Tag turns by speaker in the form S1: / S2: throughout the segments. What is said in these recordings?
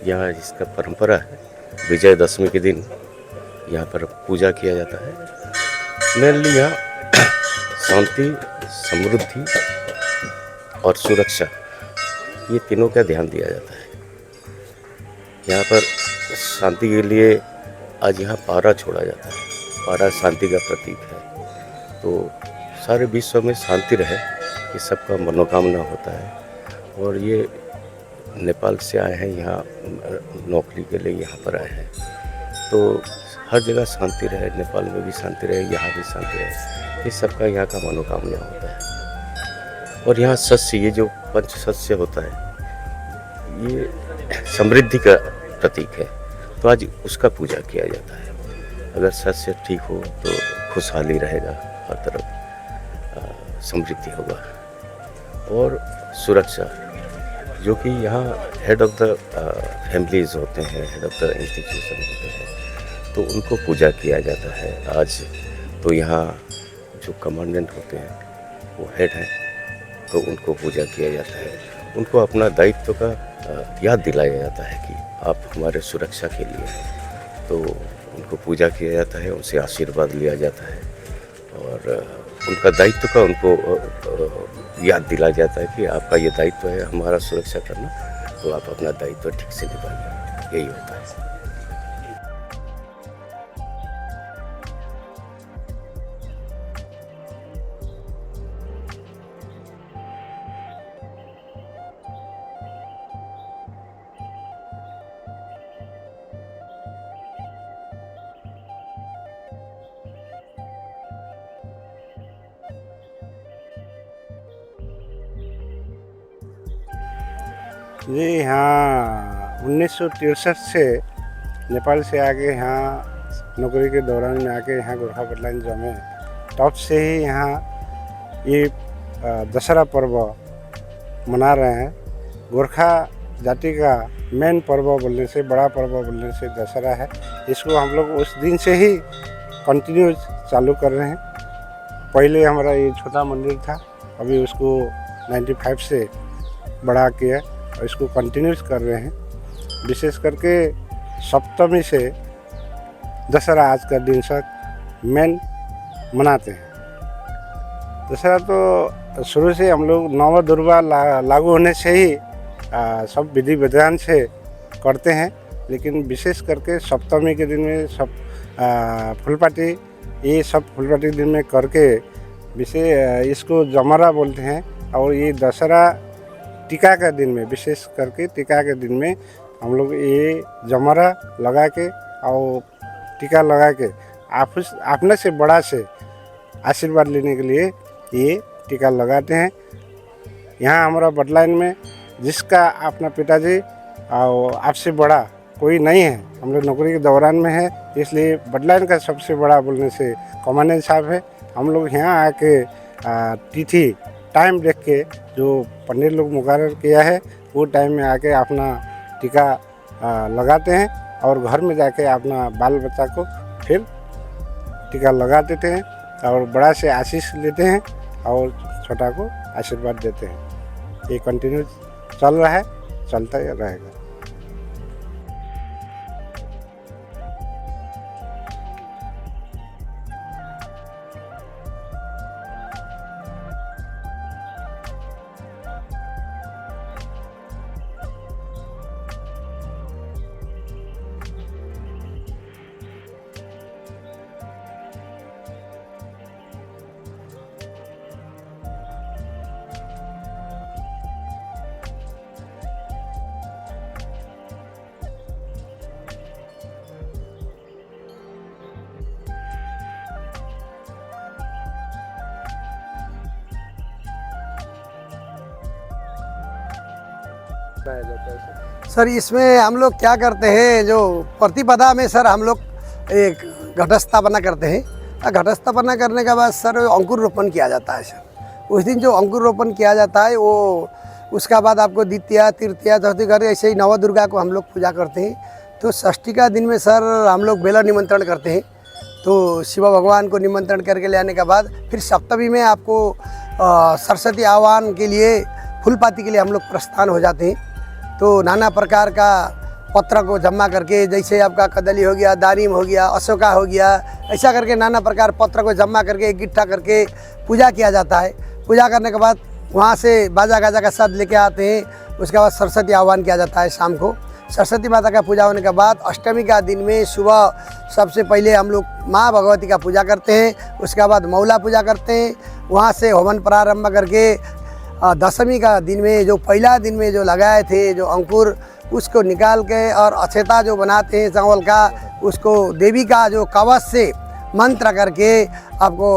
S1: यहाँ इसका परंपरा है, विजयदशमी के दिन यहाँ पर पूजा किया जाता है। मेनली यहाँ शांति, समृद्धि और सुरक्षा, ये तीनों का ध्यान दिया जाता है। यहाँ पर शांति के लिए आज यहाँ पारा छोड़ा जाता है। पारा शांति का प्रतीक है, तो सारे विश्व में शांति रहे, ये सबका मनोकामना होता है। और ये नेपाल से आए हैं, यहाँ नौकरी के लिए यहाँ पर आए हैं, तो हर जगह शांति रहे, नेपाल में भी शांति रहे, यहाँ भी शांति रहे, ये सबका यहाँ का मनोकामना होता है। और यहाँ सस्य, ये जो पंच सस्य होता है, ये समृद्धि का प्रतीक है, तो आज उसका पूजा किया जाता है। अगर सस्य ठीक हो तो खुशहाली रहेगा, हर तरफ समृद्धि होगा। और सुरक्षा, जो कि यहाँ हेड ऑफ द फैमिलीज होते हैं, हेड ऑफ द इंस्टीट्यूशन होते हैं, तो उनको पूजा किया जाता है आज। तो यहाँ जो कमांडेंट होते हैं, वो हेड हैं, तो उनको पूजा किया जाता है। उनको अपना दायित्व का याद दिलाया जाता है कि आप हमारे सुरक्षा के लिए हैं, तो उनको पूजा किया जाता है, उनसे आशीर्वाद लिया जाता है और उनका दायित्व का उनको याद दिलाया जाता है कि आपका ये दायित्व है हमारा सुरक्षा करना, तो आप अपना दायित्व ठीक से निभाइए, यही होता है।
S2: जी हाँ, 1963 से नेपाल से आके यहाँ नौकरी के दौरान में आके यहाँ गोरखा बटलाइन जमे, तब से ही यहाँ ये दशहरा पर्व मना रहे हैं। गोरखा जाति का मेन पर्व बोलने से, बड़ा पर्व बोलने से दशहरा है। इसको हम लोग उस दिन से ही कंटिन्यू चालू कर रहे हैं। पहले हमारा ये छोटा मंदिर था, अभी उसको 95 से बड़ा किया और इसको कंटिन्यूस कर रहे हैं। विशेष करके सप्तमी से दशहरा आज का दिन तक मेन मनाते हैं। दशहरा तो शुरू से हम लोग नव दुर्गा लागू होने से ही सब विधि विधान से करते हैं, लेकिन विशेष करके सप्तमी के दिन में सब फुलपाटी, ये सब फुलपाटी दिन में करके विशेष इसको जमरा बोलते हैं। और ये दशहरा टीका के दिन में, विशेष करके टीका के दिन में हम लोग ये जमरा लगा के और टीका लगा के अपने से बड़ा से आशीर्वाद लेने के लिए ये टीका लगाते हैं। यहाँ हमारा बटलाइन में जिसका अपना पिताजी और आपसे बड़ा कोई नहीं है, हम लोग नौकरी के दौरान में है, इसलिए बटलाइन का सबसे बड़ा बोलने से कमांडेंट साहब है। हम लोग यहाँ आके तिथि टाइम देख के जो पंडित लोग मुकर्रर किया है, वो टाइम में आके अपना टीका लगाते हैं और घर में जाके अपना बाल बच्चा को फिर टीका लगा देते हैं और बड़ा से आशीष लेते हैं और छोटा को आशीर्वाद देते हैं। ये कंटिन्यू चल रहा है, चलता रहेगा।
S3: सर इसमें हम लोग क्या करते हैं, जो प्रतिपदा में सर हम लोग एक घटस्थापना करते हैं। घटस्थापना करने के बाद सर अंकुर रोपण किया जाता है। सर उस दिन जो अंकुर रोपण किया जाता है वो उसका बाद आपको द्वितीया, तृतीया, चौथी घर ऐसे ही नव दुर्गा को हम लोग पूजा करते हैं। तो षष्ठी का दिन में सर हम लोग बेला निमंत्रण करते हैं। तो शिव भगवान को निमंत्रण करके ले आने के बाद फिर सप्तमी में आपको सरस्वती आह्वान के लिए फूलपाती के लिए हम लोग प्रस्थान हो जाते हैं। तो नाना प्रकार का पत्र को जमा करके, जैसे आपका कदली हो गया, दारिम हो गया, अशोका हो गया, ऐसा करके नाना प्रकार पत्र को जमा करके इकट्ठा करके पूजा किया जाता है। पूजा करने के बाद वहाँ से बाजा गाजा का साथ लेके आते हैं। उसके बाद सरस्वती आह्वान किया जाता है शाम को। सरस्वती माता का पूजा होने के बाद अष्टमी का दिन में सुबह सबसे पहले हम लोग माँ भगवती का पूजा करते हैं। उसके बाद मौला पूजा करते हैं। वहाँ से हवन प्रारंभ करके दशमी का दिन में जो पहला दिन में जो लगाए थे जो अंकुर, उसको निकाल के और अक्षता जो बनाते हैं चावल का, उसको देवी का जो कवच से मंत्र करके आपको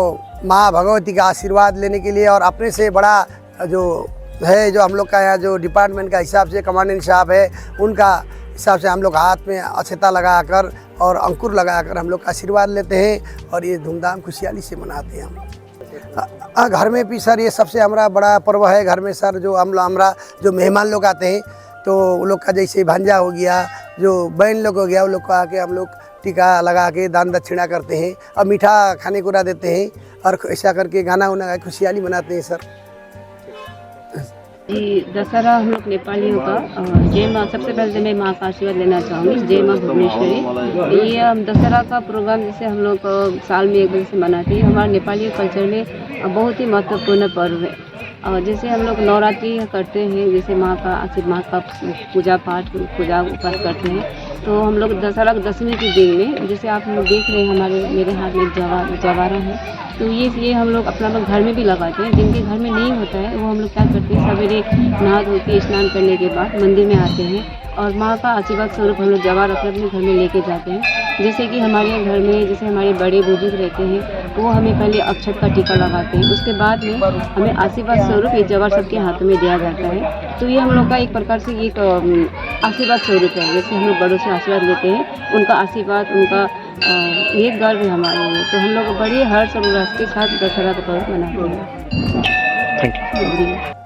S3: माँ भगवती का आशीर्वाद लेने के लिए, और अपने से बड़ा जो है जो हम लोग का यहाँ जो डिपार्टमेंट का हिसाब से कमांडेंट साहब है, उनका हिसाब से हम लोग हाथ में अक्षता लगाकर और अंकुर लगाकर हम लोग आशीर्वाद लेते हैं और ये धूमधाम खुशहाली से मनाते हैं हम। घर में भी सर ये सबसे हमारा बड़ा पर्व है। घर में सर जो हमारा जो मेहमान लोग आते हैं तो वो लोग का जैसे भांजा हो गया, जो बहन लोग हो गया, वो लोग को आके हम लोग टीका लगा के दान दक्षिणा करते हैं और मीठा खाने को देते हैं और ऐसा करके गाना उना गा खुशहाली मनाते हैं सर।
S4: जी, दशहरा हम लोग नेपालियों का जय माँ, सबसे पहले मैं माँ का आशीर्वाद लेना चाहूँगी। जय माँ भुवनेश्वरी। ये हम दशहरा का प्रोग्राम जैसे हम लोग साल में एक बार से मनाते हैं। हमारे नेपाली कल्चर में बहुत ही महत्वपूर्ण पर्व है। और जैसे हम लोग नवरात्रि करते हैं, जैसे माँ का पूजा पाठ पूजा उपास करते हैं, तो हम लोग दशहरा दशमी के दिन में, जैसे आप लोग देख रहे हैं मेरे हाथ में जवारा है, तो ये हम लोग अपना लोग घर में भी लगाते हैं। जिनके घर में नहीं होता है वो हम लोग क्या करते हैं, सवेरे नहा धो के स्नान करने के बाद मंदिर में आते हैं और माँ का आशीर्वाद स्वरूप हम लोग जवार अपने घर में लेके जाते हैं। जैसे कि हमारे घर में जैसे हमारे बड़े बुजुर्ग रहते हैं, वो हमें पहले अक्षत का टीका लगाते हैं, उसके बाद में हमें आशीर्वाद स्वरूप ये जवार सबके हाथों में दिया जाता है। तो ये हम लोग का एक प्रकार से एक आशीर्वाद स्वरूप है। जैसे हम लोग बड़ों से आशीर्वाद लेते हैं, उनका आशीर्वाद, उनका ये गर्व है हमारे लिए। तो हम लोग बड़े हर्ष और उल्लास के साथ दशहरा का पर्व मनाते हैं।
S5: Thank you.